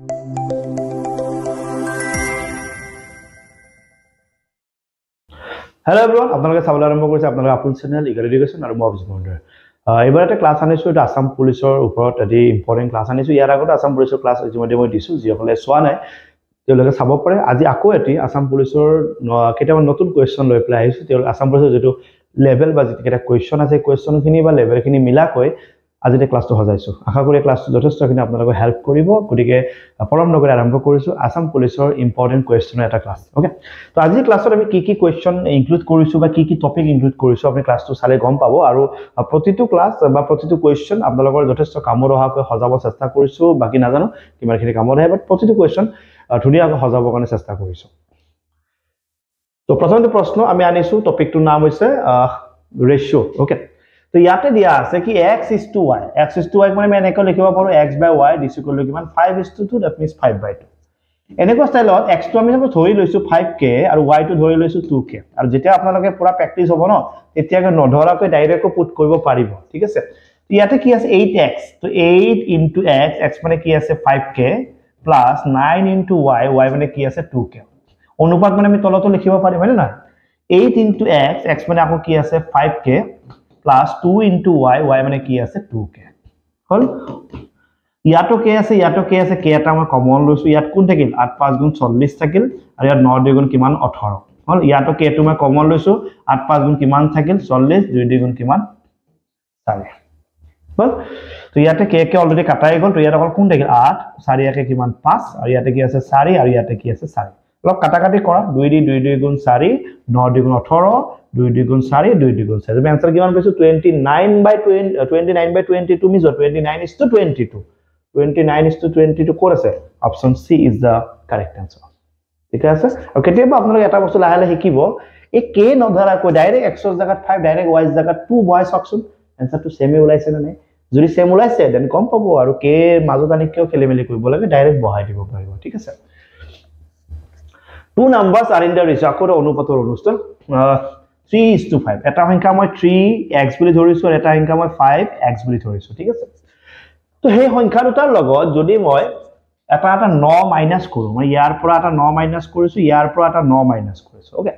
Hello everyone, আপোনালোকে চাবলৈ আৰম্ভ কৰিছে আপোনালোকৰ আপোন চেনেল ইগাৰ এডুকেশ্যন আৰু মই অভিজিত মহন্তৰ। এবাৰ এটা ক্লাছ আনিছো এটা আসাম পুলিচৰ ওপৰত এটি ইম্পৰ্টেন্ট ক্লাছ আনিছো। ইয়াৰ আগতে আসাম পুলিচৰ ক্লাছ ইতিমধ্যে মই দিছো, যিসকলে চোৱা নাই তেওঁলোকে চাব পাৰে। আজি আকৌ এটি আসাম পুলিচৰ কেইটামান নতুন কুৱেশ্যন লৈ পেলাই আহিছো। তেওঁলোকে আসাম পুলিচৰ যেটো লেভেল বা যেটা কুৱেশ্যন আছে কুৱেশ্যনখিনি বা লেভেলখিনি মিলাকৈ আজি এই ক্লাছটো সজাইছো। আশা কৰি ক্লাছটো যথেষ্টখিনি আপোনালোকক হেল্প কৰিব। গতিকে পৰম নগৰে আৰম্ভ কৰিছো আসাম পুলিচৰ ইম্পৰ্টেন্ট কুৱেশ্যনৰ এটা ক্লাছ। ওকে, তো আজি ক্লাছত আমি কি কুৱেশ্যন ইনক্লুড কৰিছো বা কি টপিক ইনক্লুড কৰিছো আপুনি ক্লাছটো চালে গম পাব। আৰু প্ৰতিটো ক্লাছ বা প্ৰতিটো কুৱেশ্যন আপোনালোকৰ যথেষ্ট কামৰ অহাকৈ সজাব চেষ্টা কৰিছো। বাকি নাজানো কিমানখিনি কামত আহে, বাট প্ৰতিটো কুৱেশ্যন ধুনীয়াকৈ সজাবৰ কাৰণে চেষ্টা কৰিছো। তো প্ৰথমটো প্ৰশ্ন আমি আনিছো, টপিকটোৰ নাম হৈছে ৰেশিও। ওকে, তো ইয়াতে দিয়া আছে কি x is to y, x is to y মানে মই এনেকৈ লিখিব পাৰো x by y is equal to কিমান 5:2, that means 5/2। এনেকুৱা ষ্টাইলত x টো আমি ধৰি লৈছো 5k আৰু y টো ধৰি লৈছো 2k। আৰু যেতিয়া আপোনালোকে পুৰা প্ৰেক্টিস হ'ব ন, তেতিয়াকৈ নধৰাকৈ ডাইৰেক্ট পুট কৰিব পাৰিব। ঠিক আছে, তো ইয়াতে কি আছে 8x, তো 8 into x, x মানে কি আছে 5k plus 9 into y, y মানে কি আছে 2k। অনুপাত মানে আমি তলতো লিখিব পাৰিম হয় না। 8 into x, x মানে আকৌ কি আছে 5k plus 2 into y, y মানে কি আছে 2k। হল, ইয়াতো কে আছে কে এটা মই কমন লৈছো। ইয়াত কোন থাকিল 8 5 গুণ 40 থাকিল আৰু ইয়াত 9 2 গুণ কিমান 18। হল, ইয়াতো কে টো মই কমন লৈছো 8 5 গুণ কিমান থাকিল 40, 2 2 গুণ কিমান 4। হল, তো ইয়াতে কে অলৰেডি কাটাই গল। তো ইয়াত অকল কোন থাকিল 8 4 ইয়াতে কিমান 5 আৰু ইয়াতে কি আছে 4 আৰু ইয়াতে কি আছে 4। অলপ কাটাকাটি কৰা 2 2 গুণ 4 9 2 গুণ 18 2 2 গুণ 4 2 2 গুণ 4। তুমি आंसर কিমান পাইছো 29/22 মিজ 29:22। 29:22 কোড আছে, option C is the correct answer. ঠিক আছে, আৰু কেতিয়াবা আপোনালোকে এটা বস্তু লাহে লাহে শিকিব, এই কে নধৰা কৈ ডাইৰেক্ট x ৰ জায়গাত 5 ডাইৰেক্ট y ৰ জায়গাত 2 বহাই চাওকচোন आंसरটো সেমে ওলাইছে না নাই। যদি সেম ওলাইছে দেন কম পাব, আৰু কে মাজত আনি কিয় খেলিমেলি কৰিব লাগে, ডাইৰেক্ট বহাই দিব পাৰিব। ঠিক আছে, two numbers are in the ratio আকো অনুপাতৰ অনুষ্ঠ 3:5। এটা সংখ্যা মই 3x বুলি ধৰিছো আৰু এটা সংখ্যা মই 5x বুলি ধৰিছো। ঠিক আছে, তো সেই সংখ্যা দুটাৰ লগত যদি মই এটা 9 মাইনাস কৰো, মই ইয়াৰ পৰা এটা 9 মাইনাস কৰিছো, ইয়াৰ পৰা এটা 9 মাইনাস কৰিছো। ওকে,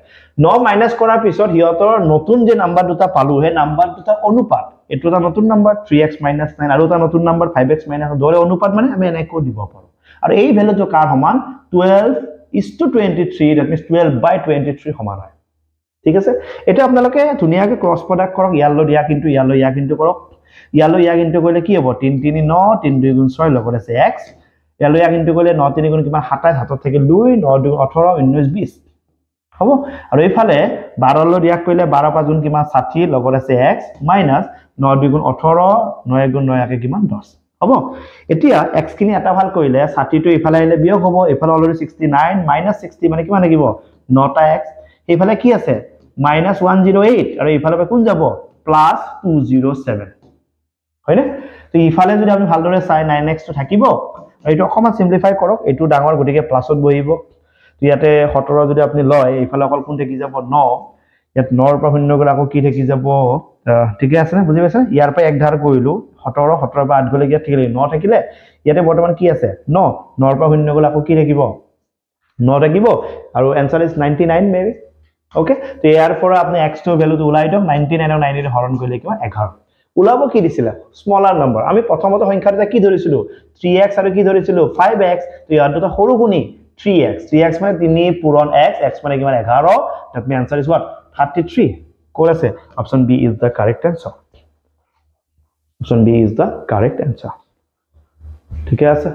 9 মাইনাস কৰাৰ পিছত হিয়তৰ নতুন যে নাম্বাৰ দুটা পালো, সেই নাম্বাৰ দুটা অনুপাত। এটো এটা নতুন নাম্বাৰ 3x - 9 আৰু এটা নতুন নাম্বাৰ 5x - দৰে অনুপাত মানে আমি এনেকৈ দিব পাৰো। আৰু এই ভ্যালুটো কাৰ সমান 12:23, that means 12/23 সমান হয়। ঠিক আছে, এটা আপোনালোকে ধুনীয়াকৈ ক্ৰস প্ৰডাক্ট কৰক। ইয়ালৈ ইয়া কিন্তু কৰক। ইয়ালৈ ইয়া কিন্তু কৰিলে কি হ'ব 3 3 9 3 2 গুণ 6 লগত আছে x। ইয়ালৈ ইয়া কিন্তু কৰিলে 9 3 গুণ কিমান 27, হাতত থাকিল 2 9 2 18 19 20 হ'ব। আৰু এইফালে 12 লৈ ইয়া কৰিলে 12 5 গুণ কিমান 60 লগত আছে x মাইনাস 9 2 গুণ 18 9 গুণ 9 আকে কিমান 10 হ'ব। এতিয়া x খিনি এটা ভাল কৰিলে 60 টো ইফালে আহিলে বিয়োগ হ'ব। ইফালে অলৰেডি 69 মাইনাস 60 মানে কিমান লাগিব 9টা x। এইফালে কি আছে -108 আৰু ইফালে কোন যাব +207 হয়নে। তো ইফালে যদি আমি ভালদৰে চাই 9x টো থাকিব, এইটো অকমান সিম্পলিফাই কৰক। এইটো ডাঙৰ গতিকে প্লাসত বহিব। তো ইয়াতে 17 যদি আপুনি লয়, ইফালে অকল কোন থাকি যাব 9, ইয়াত 9 ৰ পৰা শূন্য গলে আকৌ কি থাকি যাব, ঠিকে আছে না, বুজি পাইছে। ইয়াৰ পৰা এক ধাৰ কৰিলো 17 17 পৰা 8 গলে ইয়াত থাকিলে 9 থাকিলে। ইয়াতে বৰ্তমান কি আছে 9 9 ৰ পৰা শূন্য গলে আকৌ কি থাকিব 9 থাকিব, আৰু आंसर ইজ 99 মেবি। ওকে, তো ইয়াৰ পৰা আপনি x টো ভ্যালুটো উলাই দিয়ক। 99 আৰু 90 হৰণ কৰিলে কিমান 11 উলাব। কি দিছিল স্মলাৰ নাম্বাৰ। আমি প্ৰথমতে সংখ্যা দুটা কি ধৰিছিলো 3x আৰু কি ধৰিছিলো 5x। তো ইয়াৰ দুটা সৰু গুণী 3x মানে 3 পূৰণ x, x মানে কিমান 11। that means answer is what 33 কোড আছে, option B is the correct answer. Option B is the correct answer. ঠিক আছে,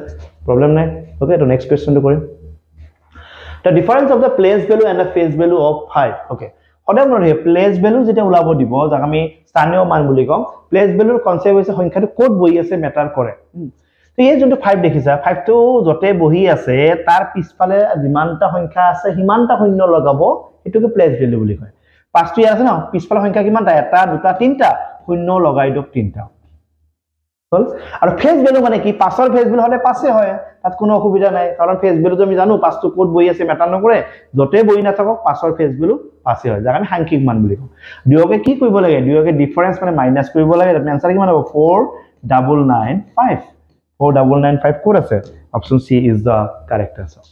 প্রবলেম নাই। ওকে, তো নেক্সট কোয়েশ্চনটো কৰিম। The difference of the place value and the face value of 5. Okay, সদায় মনত ৰাখিব place value যেতিয়া ওলাব দিব, যাক আমি স্থানীয় মান বুলি কম। place value কনসেপ্ট হৈছে সংখ্যাটো ক'ত বহি আছে মেটাৰ কৰে। তো এই যোনটো 5 দেখিছা, 5 টো যতে বহি আছে তাৰ পিছফালে যিমানটা সংখ্যা আছে সিমানটা শূন্য লগাব, এটোকে place value বুলি কয়। 5 টো আছে ন, পিছফালে সংখ্যা কিমানটা 1 2 3টা, শূন্য লগাই দিয়ক 3টা। হল, আৰু ফেজ ভ্যালু মানে কি 5ৰ ফেজ ভ্যালু হলে 5 হয়, তাত কোনো অসুবিধা নাই। কাৰণ ফেজ ভ্যালুটো আমি জানো 5 টো ক'ত বহি আছে মেটাৰ নকৰে, যতে বহি নাথাকক 5ৰ ফেজ ভ্যালু 5 হয়, যাক আমি সাংখ্যিক মান বুলি কওঁ। দুয়োকে কি কৰিব লাগে, দুয়োকে ডিফাৰেন্স মানে মাইনাস কৰিব লাগে। তাৰ আনসাৰ কিমান হ'ব 4995। 4995 ক'ত আছে option C is the correct answer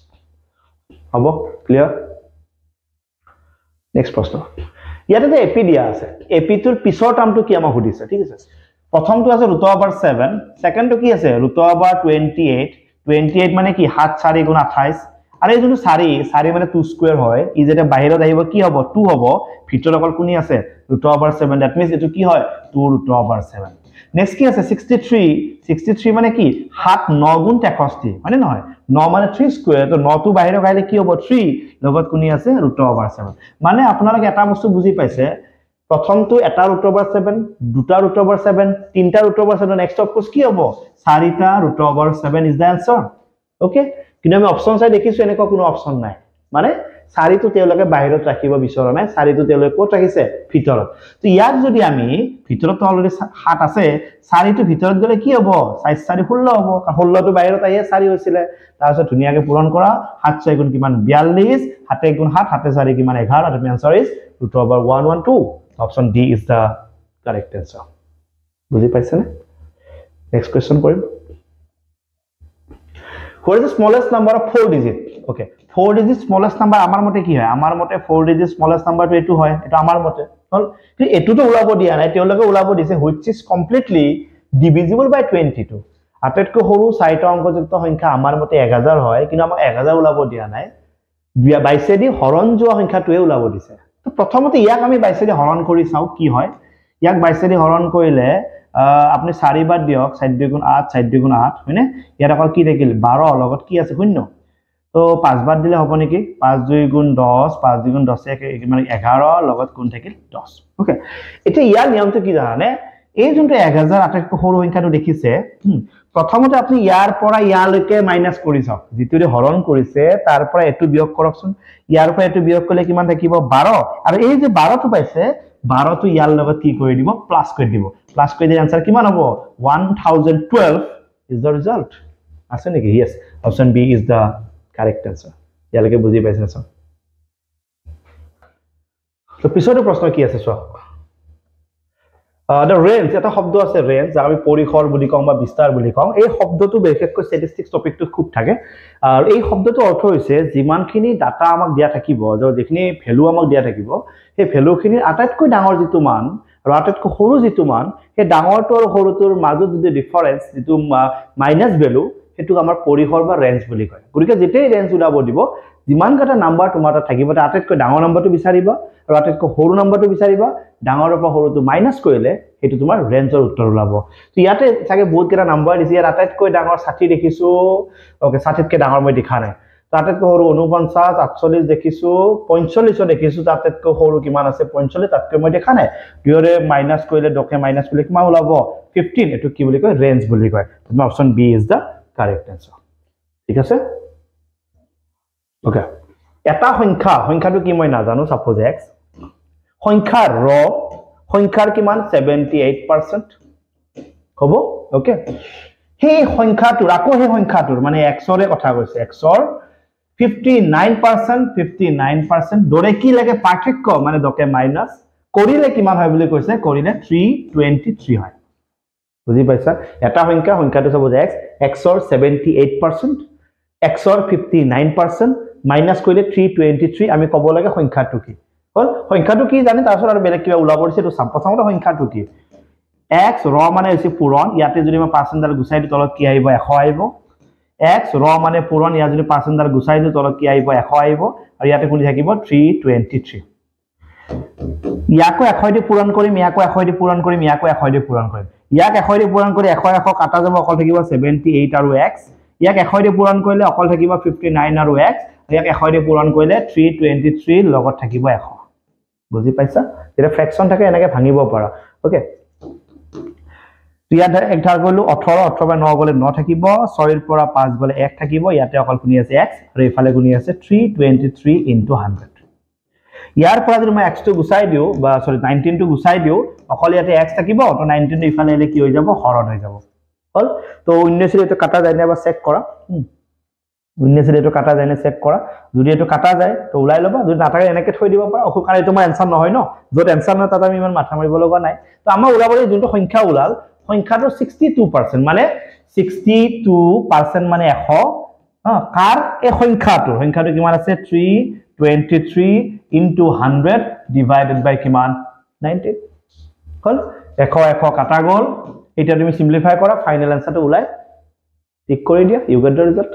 হ'ব ক্লিয়াৰ নেক্সট প্ৰশ্ন ইয়াতে যে এপি দিয়া আছে এপিটোৰ পিছৰ টাৰ্মটো কি আমাক সুধিছে ঠিক আছে প্ৰথমটো আছে √7 সেকেন্ডটো কি আছে √28 মানে কি 7 4 * 28 আৰু এই যোনটো 4 মানে 2 স্কয়াৰ হয় ই যেটা বাহিৰত আহিব কি হ'ব 2 হ'ব ভিতৰত অকল কোনি আছে √7 দ্যাট মিন্স এটো কি হয় 2√7 নেক্সট কি আছে 63 মানে কি 7 9 * 63 মানে নহয় 9 মানে 3 স্কয়াৰ তো 9 টো বাহিৰত আহিলে কি হ'ব 3 লগত কোনি আছে √7 মানে আপোনালোকে এটা বস্তু বুজি পাইছে প্ৰথমটো এটা √7 দুটা √7 তিনটা √7 নেক্সট অফ কোৰ্স কি হ'ব চাৰিটা √7 ইজ দা আনসাৰ ওকে কিন্তু আমি অপচন চাই দেখিছো এনেকুৱা কোনো অপচন নাই মানে চাৰিটো তেওঁলোকে বাহিৰত ৰাখিব বিচৰা নাই চাৰিটো তেওঁলোকে ক'ত ৰাখিছে ভিতৰত তো ইয়াক যদি আমি ভিতৰত অলৰেডি 7 আছে চাৰিটো ভিতৰত গলে কি হ'ব 4 4 16 হ'ব 16 টো বাহিৰত আহিয়ে 4 হৈছিল তাৰপিছত ধুনিয়াকে পূৰণ কৰা 7 6 গুণ কিমান 42 7 গুণ 7 7 4 কিমান 11 আৰু answer is √112 option D is the correct answer বুঝি পাইছে না নেক্সট কোশ্চেন কৰিম what is the smallest number of 4 digit okay 4 digit smallest number আমার মতে কি হয় আমার মতে 4 digit smallest number তো এটো হয় এটা আমার মতে হল কি এটো তো উলাব দিয়া নাই তেওঁলোকে উলাব দিছে which is completely divisible by 22 আটাইতকৈ সৰু 4টা অংকযুক্ত সংখ্যা আমাৰ মতে 1000 হয় কিন্তু আমাক 1000 উলাব দিয়া নাই 22 দি হৰণ যোৱা সংখ্যাটোৱে উলাব দিছে তো প্ৰথমতে ইয়াক আমি 22 দি হৰণ কৰি চাও কি হয় ইয়াক 22 দি হৰণ কৰিলে আপনি 4 বাৰ দিয়ক 4 2 গুণ 8 4 2 গুণ 8 হয়নে ইয়াত অকল কি থাকিল 12 লগত কি আছে শূন্য তো 5 বাৰ দিলে হ'ব নেকি 5 2 গুণ 10 5 2 গুণ 10 মানে 11 লগত কোন থাকিল 10 ওকে এটা ইয়াৰ নিয়মটো কি জানে এই যোনটো 1000 আটাইতকৈ সৰু সংখ্যাটো দেখিছে প্ৰথমতে আপনি ইয়াৰ পৰা ইয়ালৈকে মাইনাস কৰি চাওক যেটোৰে হৰণ কৰিছে তাৰ পৰা এটো বিয়োগ কৰকচোন ইয়াৰ পৰা এটো বিয়োগ কৰিলে কিমান থাকিব 12 আৰু এই যে 12 টো পাইছে 12 টো ইয়াৰ লগত কি কৰি দিব প্লাস কৰি দিব প্লাস কৰি দিলে आंसर কিমান হ'ব 1012 ইজ দা ৰিজাল্ট আছে নেকি yes option B is the correct answer ইয়ালৈকে বুজি পাইছে সব তো পিছৰ প্ৰশ্ন কি আছে সব the range এটা শব্দ আছে range যা আমি পৰিখৰ বুলি কম বা বিস্তাৰ বুলি কম এই শব্দটো বিশেষকৈ স্ট্যাটিস্টিক্স টপিকটো খুব থাকে আৰু এই শব্দটো অৰ্থ হৈছে যিমানখিনি ডাটা আমাক দিয়া থাকিব যেখিনি ভ্যালু আমাক দিয়া থাকিব সেই ভ্যালুখিনি আটাইতকৈ ডাঙৰ যেটো মান আৰু আটাইতকৈ সৰু যেটো মান সেই ডাঙৰটো আৰু সৰুটোৰ মাজত যদি ডিফাৰেন্স যেটো মাইনাস ভ্যালু হেতু আমাৰ পৰিখৰ বা ৰেঞ্জ বুলি কয় গৰিকে যেতেই ৰেঞ্জ উলাব দিব যিমান কাটা নাম্বাৰ তোমাৰ তাত থাকিব আটাইতকৈ ডাঙৰ নাম্বাৰটো বিচাৰিবা আৰু আটাইতকৈ সৰু নাম্বাৰটো বিচাৰিবা ডাঙৰৰ পৰা সৰুটো মাইনাস কৰিলে হেতু তোমাৰ ৰেঞ্জৰ উত্তৰ ওলাব তো ইয়াতে চাগে বহুত কেটা নাম্বাৰ দিছে ইয়াত আটাইতকৈ ডাঙৰ 60 দেখিছো ওকে 60 কে ডাঙৰ মই দেখা নাই তো আটাইতকৈ সৰু 49 48 দেখিছো 45 দেখিছো আটাইতকৈ সৰু কিমান আছে 45 তাতকৈ মই দেখা নাই দুয়ৰে মাইনাস কৰিলে ডকে মাইনাস কৰিলে কিমান ওলাব 15 এটো কি বুলি কয় ৰেঞ্জ বুলি কয় তোমাৰ option B is the correct answer ঠিক আছে ওকে এটা সংখ্যাটো কি মই নাজানো সাপোজ x সংখ্যাৰ ৰ সংখ্যাৰ কিমান 78% হ'ব ওকে সেই সংখ্যাটোৰ আকৌ সেই সংখ্যাটোৰ মানে x ৰে কথা কৈছে x ৰ 59% দৰে কি লাগে পাৰ্থক্য মানে দকে মাইনাস কৰিলে কিমান হয় বুলি কৈছে কৰিলে 323 হয় বুজি পাইছা এটা সংখ্যাটো সাপোজ x ৰ 78% x ৰ 59% মাইনাস কৰিলে 323 আমি কব লাগে সংখ্যাটো কি হল সংখ্যাটো কি জানি তাৰছত আৰু বেলেগ কিবা উলাব দিছে তো প্ৰথমতে সংখ্যাটো কি x ৰ মানে হৈছে পূৰণ ইয়াতে যদি মই পাৰ্চেন্টাল গুছাই দি তলত কি আহিব 100 আহিব x ৰ মানে পূৰণ ইয়া যদি পাৰ্চেন্টাল গুছাই দি তলত কি আহিব 100 আহিব আৰু ইয়াতে কোন থাকিব 323 ইয়াকো 100 দি পূৰণ কৰিম ইয়াকো 100 দি পূৰণ কৰিম ইয়াকো 100 দি পূৰণ কৰিম ইয়াক 100 দি পূৰণ কৰি 100 কাটা যাব অকল থাকিব 78 আৰু x ইয়াক 100 দি পূৰণ কৰিলে অকল থাকিব 59 আৰু x ইয়াক 100 দি পূৰণ কৰিলে 323 লগত থাকিব 100 বুজি পাইছা এটা ফ্ৰেকশন থাকে এনেকে ভাঙিব পাৰা ওকে ইয়াত একধাৰ কৰিলো 18 18 9 গলে 9 থাকিব 6 ৰ পৰা 5 গলে 1 থাকিব ইয়াতে অকল গুণি আছে x আৰু ইফালে গুণি আছে 323 * 100 ইয়াৰ পৰা যদি মই x টো গুছাই দিও বা সৰি 19 টো গুছাই দিও অকল ইয়াতে x থাকিব তো 19 টো ইফালে এলে কি হৈ যাব হৰণ হৈ যাব হল তো 19 ৰে তো কাটা যায় না বা চেক কৰা 19 ৰে তো কাটা যায় না চেক কৰা যদি এটো কাটা যায় তো উলাই লবা যদি নাথাকে এনেকে থৈ দিব পাৰা অকল কাৰণ এটো মই आंसर নহয় ন যত आंसर না তাত আমি ইমান মাথা মাৰিব লগা নাই তো আমাৰ উলাবলৈ যোনটো সংখ্যা উলাল সংখ্যাটো 62% মানে 62% মানে 100 কাৰ এই সংখ্যাটো কিমান আছে 323 into 100 divided by কিমান 90 হল 100 কাটা গল এটা তুমি সিম্পলিফাই কৰা ফাইনাল আনসাৰটো ওলাই টিক কৰি দিয়া you get the result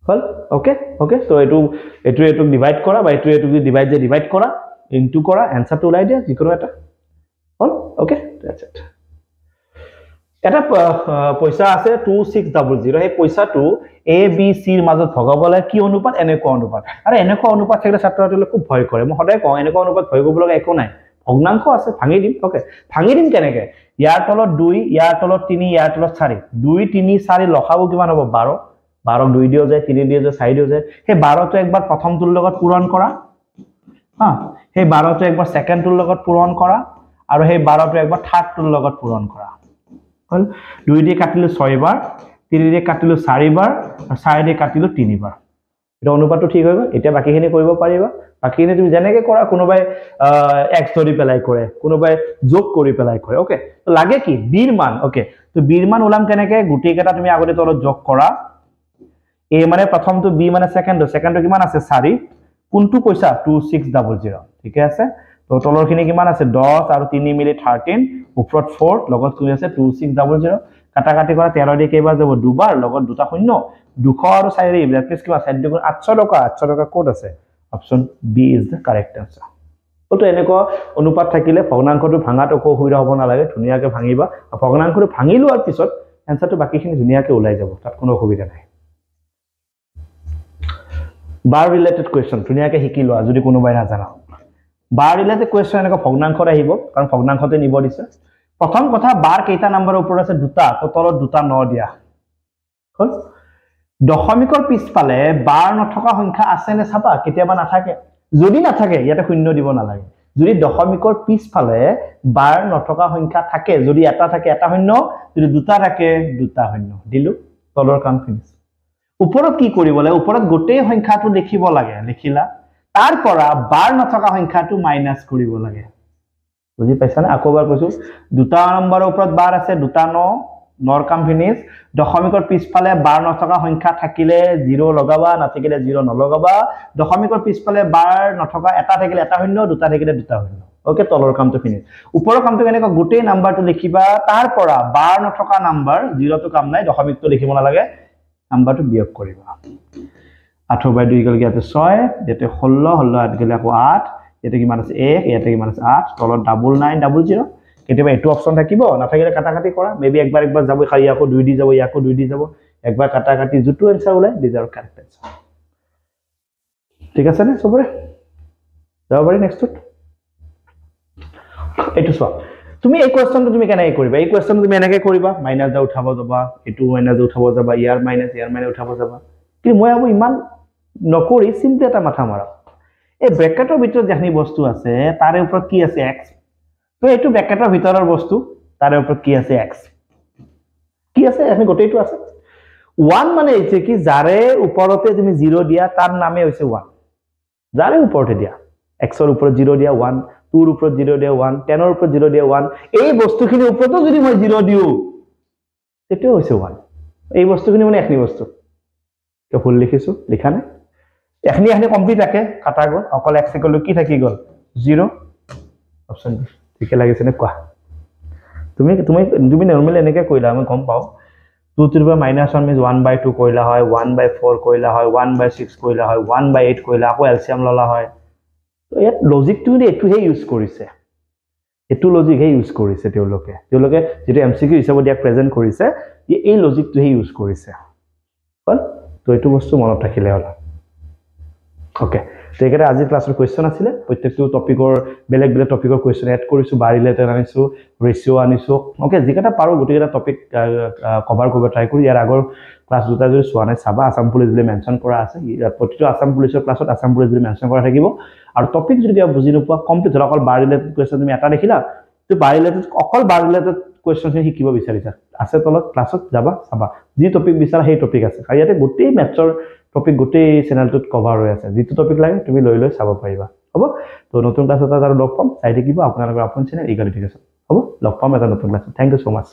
hall okay তো এটো ডিভাইড কৰা বা এটো ডিভাইড কৰা ইনটু কৰা আনসাৰটো ওলাই দিয়া যিকোনো এটা হল ওকে দ্যাটস ইট এটা পইচা আছে 2600 এই পইচাটো এ বি সি ৰ মাজত ভগাবলে কি অনুপাত এনেকুৱা অনুপাত আৰু এনেকুৱা অনুপাত থাকিলে ছাত্ৰসকলে খুব ভয় কৰে মই সদায় কওঁ এনেকুৱা অনুপাত ভয় কৰিব লগা একো নাই ভগ্নাংশ আছে ভাঙি দিম ওকে ভাঙি দিম কেনেকে ইয়াৰ তলত 2 ইয়াৰ তলত 3 ইয়াৰ তলত 4 2 3 4 লখাব কিমান হ'ব 12 12 2 দিও যায় 3 দিও যায় 4 দিও যায় হে 12 টো একবাৰ প্ৰথমটোৰ লগত পূৰণ কৰা হে 12 টো একবাৰ সেকেন্ডটোৰ লগত পূৰণ কৰা আৰু হে 12 টো একবাৰ থাৰ্ডটোৰ লগত পূৰণ কৰা হল 2 দিয়ে কাটিলো 6 বাৰ 3 দিয়ে কাটিলো 4 বাৰ আৰু 4 দিয়ে কাটিলো 3 বাৰ এটা অনুপাতটো ঠিক হৈ গল এতিয়া বাকিখিনি কৰিব পাৰিবা বাকিখিনি তুমি জেনেকে কৰা কোনোবাই x ধৰি পেলাই কৰে কোনোবাই যোগ কৰি পেলাই কৰে ওকে তো লাগে কি b ৰ মান ওকে তো b ৰ মান ওলাম কেনেকে গুটি কেটা তুমি আগতে তলত যোগ কৰা a মানে প্ৰথমটো b মানে সেকেন্ডটো কিমান আছে 4 কোনটো পইচা 2600 ঠিক আছে তো তলৰখিনি কিমান আছে 10 আৰু 3 মিলি 13 উপৰত 4 লগত কি আছে 2600 কাটা কাটি কৰা 13 দিয়ে কেইবাৰ যাব দুবাৰ লগত দুটা শূন্য 200 আৰু 4 এই ব্ৰেকেট কিমান 7 দুগুণ 800 টকা কোড আছে option B is the correct answer তো এনেকুৱা অনুপাত থাকিলে ভগ্নাংশটো ভাঙাত একো অসুবিধা হ'ব নালাগে ধুনিয়াকে ভাঙিবা আৰু ভগ্নাংশটো ভাঙি লোৱাৰ পিছত আনসাৰটো বাকিখিনি ধুনিয়াকে ওলাই যাব তাত কোনো অসুবিধা নাই bar related question ধুনিয়াকে শিকি লোৱা যদি কোনোবাই না জানা bar related question এনেকুৱা ভগ্নাংশত আহিব কাৰণ ভগ্নাংশতে নিব দিছে প্ৰথম কথা bar কেইটা নম্বৰৰ ওপৰত আছে দুটা তো তলত দুটা ন দিয়া হল দশমিকৰ পিছফালে bar নথকা সংখ্যা আছে নে চাবা কেতিয়াবা নাথাকে যদি নাথাকে ইয়াতে শূন্য দিব নালাগে যদি দশমিকৰ পিছফালে bar নথকা সংখ্যা থাকে যদি এটা থাকে এটা শূন্য যদি দুটা থাকে দুটা শূন্য দিলু তলৰ কাম ফিনিশ ওপৰত কি কৰিব লাগে ওপৰত গোটেই সংখ্যাটো লিখিব লাগে লিখিলা তাৰ পৰা bar নথকা সংখ্যাটো মাইনাস কৰিব লাগে বুজি পাইছা না আকোবাৰ কৈছো দুটা নম্বৰৰ ওপৰত bar আছে দুটা ন নৰ কাম ফিনিশ দশমিকৰ পিছফালে bar নথকা সংখ্যা থাকিলে 0 লগাবা না থাকিলে 0 নলগাবা দশমিকৰ পিছফালে bar নথকা এটা থাকিলে এটা শূন্য দুটা থাকিলে দুটা শূন্য ওকে তলৰ কামটো ফিনিশ ওপৰৰ কামটো কেনেকৈ গোটেই নাম্বাৰটো লিখিবা তাৰ পৰা bar নথকা নাম্বাৰ 0 তো কাম নাই দশমিকটো লিখিব নালাগে নাম্বাৰটো বিয়োগ কৰিবা 8 বাই 2 গল কি আছে 6 ইয়াতে 16 16 গলে আকৌ 8 ইয়াতে কিমান আছে 1 ইয়াতে কিমান আছে 8 তলত 9900 কেতিয়াবা এটো অপচন থাকিব না থাকিলে কাটা কাটি কৰা মেবি একবাৰ যাব খাই আকৌ 2 দি যাব ইয়াকো 2 দি যাব একবাৰ কাটা কাটি জুটো আনসাৰ ওলাই ডিজাৰ্ভ কাৰেক্ট আনসাৰ ঠিক আছে নে সবৰে যাব পাৰি নেক্সট এটো সব তুমি এই কোৱেশ্চনটো তুমি কেনে কৰিবা এই কোৱেশ্চন তুমি এনেকৈ কৰিবা মাইনাস যা উঠাব যাবা এটো মাইনাস উঠাব যাবা ইয়াৰ মাইনাস উঠাব যাবা কি মই আবো ইমান নকৰি সিম্পল এটা মাথা মাৰা এই ব্ৰেকেটৰ ভিতৰত যেখিনি বস্তু আছে তাৰে ওপৰত কি আছে x তো এটো ব্ৰেকেটৰ ভিতৰৰ বস্তু তাৰে ওপৰত কি আছে x কি আছে আমি গোটেইটো আছে 1 মানে হৈছে কি যাৰে ওপৰতে তুমি 0 দিয়া তাৰ নামে হৈছে 1 যাৰে ওপৰতে দিয়া x ৰ ওপৰত 0 দিয়া 1 2 ৰ ওপৰত 0 দিয়া 1 10 ৰ ওপৰত 0 দিয়া 1 এই বস্তুখিনি ওপৰতো যদি মই 0 দিও তেতিয়াও হৈছে 1 এই বস্তুখিনি মানে এখনি বস্তু তো ভুল লিখিছো লিখা নাই এখনি কমপ্লিট আছে কাটা গল অকল x ইকুয়াল কি থাকি গল 0 অপচন বি ঠিক লাগিছে নে কোৱা তুমি নরমালি এনেকে কইলা আমি কম পাও 2 to the minus 1 means 1/2 কইলা হয় 1/4 কইলা হয় 1/6 কইলা হয় 1/8 কইলা আকৌ এলসিয়াম ললা হয় তো ইয়াত লজিকটো এটোহে ইউজ কৰিছে এটো লজিক হে ইউজ কৰিছে তেওঁলোকে যেটো এমসিকিউ হিচাপত দিয়া প্ৰেজেন্ট কৰিছে এই লজিকটোহে ইউজ কৰিছে হল তো এটো বস্তু মনত ৰাখিলে হল ওকে তেকেৰে আজি ক্লাছৰ কোৱেশ্চন আছিল প্ৰত্যেকটো টপিকৰ বেলেগ বেলেগ টপিকৰ কোৱেশ্চন এড কৰিছো bar related আনিছো ৰেশিও আনিছো ওকে যিকেটা পাৰো গোটেইটা টপিক কভাৰ কৰিব ট্ৰাই কৰি ইয়াৰ আগৰ ক্লাছ দুটা যদি সোৱা নাই চাবা আসাম পুলিশ বুলি মেনশন কৰা আছে প্ৰতিটো আসাম পুলিশৰ ক্লাছত আসাম পুলিশ বুলি মেনশন কৰা থাকিব আৰু টপিক যদি বুজি নোপোৱা কমপ্লিট অকল bar related কোৱেশ্চন তুমি এটা দেখিলা তো bar related অকল bar related কোৱেশ্চন শিকিব বিচাৰিছা আছে তলত ক্লাছত যাবা চাবা যি টপিক বিচাৰা সেই টপিক আছে আৰু ইয়াতে গোটেই মেথছৰ টপিক গোটেই চেনেলটোত কভাৰ হৈ আছে যিটো টপিক লাগে তুমি লৈ চাব পাৰিবা হ'ব তো নতুন ক্লাছত আৰু লগ পাম চাই থাকিব আপোনালোকৰ আপোন চেনেল ইগালিটিকেশ্যন হ'ব লগ পাম এটা নতুন ক্লাছত থ্যাংক ইউ সো মাচ